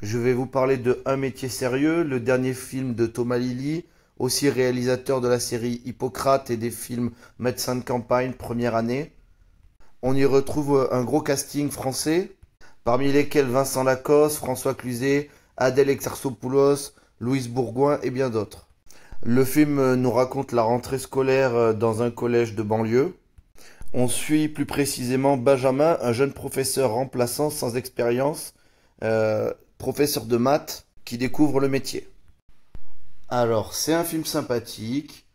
Je vais vous parler de Un métier sérieux, le dernier film de Thomas Lilly, aussi réalisateur de la série Hippocrate et des films Médecin de campagne, première année. On y retrouve un gros casting français, parmi lesquels Vincent Lacoste, François Cluzet, Adèle Exarchopoulos, Louise Bourgoin et bien d'autres. Le film nous raconte la rentrée scolaire dans un collège de banlieue. On suit plus précisément Benjamin, un jeune professeur remplaçant sans expérience, professeur de maths, qui découvre le métier. Alors, c'est un film sympathique,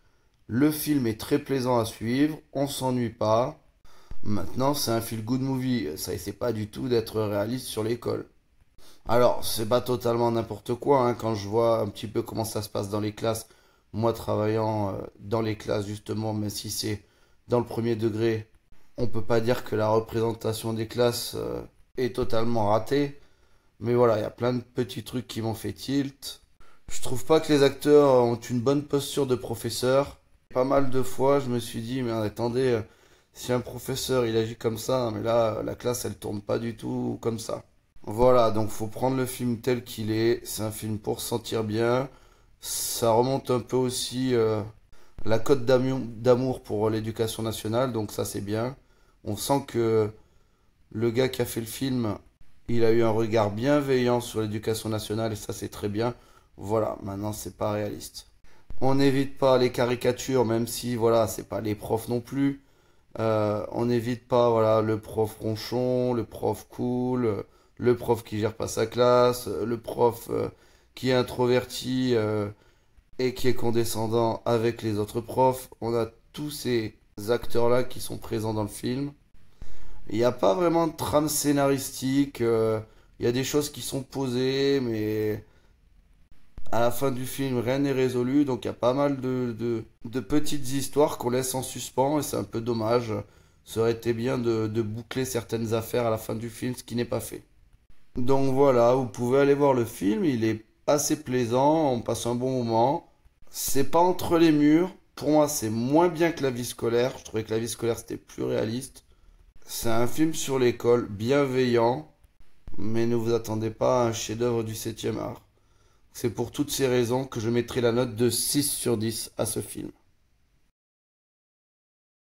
le film est très plaisant à suivre, on s'ennuie pas. Maintenant, c'est un feel-good movie, ça essaie pas du tout d'être réaliste sur l'école. Alors, c'est pas totalement n'importe quoi, hein, quand je vois un petit peu comment ça se passe dans les classes, moi travaillant dans les classes justement, même si c'est dans le premier degré, on peut pas dire que la représentation des classes est totalement ratée. Mais voilà, il y a plein de petits trucs qui m'ont fait tilt. Je trouve pas que les acteurs ont une bonne posture de professeur. Pas mal de fois, je me suis dit, mais attendez, si un professeur il agit comme ça, mais là, la classe elle tourne pas du tout comme ça. Voilà, donc faut prendre le film tel qu'il est. C'est un film pour se sentir bien. Ça remonte un peu aussi la cote d'amour pour l'éducation nationale, donc ça c'est bien. On sent que le gars qui a fait le film, il a eu un regard bienveillant sur l'éducation nationale et ça c'est très bien. Voilà, maintenant c'est pas réaliste. On n'évite pas les caricatures, même si voilà, c'est pas les profs non plus. On n'évite pas voilà le prof ronchon, le prof cool, le prof qui gère pas sa classe, le prof qui est introverti et qui est condescendant avec les autres profs. On a tous ces acteurs-là qui sont présents dans le film. Il n'y a pas vraiment de trame scénaristique. Il y a des choses qui sont posées, mais à la fin du film, rien n'est résolu. Donc il y a pas mal de petites histoires qu'on laisse en suspens et c'est un peu dommage. Ça aurait été bien de boucler certaines affaires à la fin du film, ce qui n'est pas fait. Donc voilà, vous pouvez aller voir le film. Il est assez plaisant, on passe un bon moment. C'est pas entre les murs. Pour moi, c'est moins bien que La vie scolaire. Je trouvais que La vie scolaire c'était plus réaliste. C'est un film sur l'école, bienveillant, mais ne vous attendez pas à un chef-d'œuvre du 7e art. C'est pour toutes ces raisons que je mettrai la note de 6 sur 10 à ce film.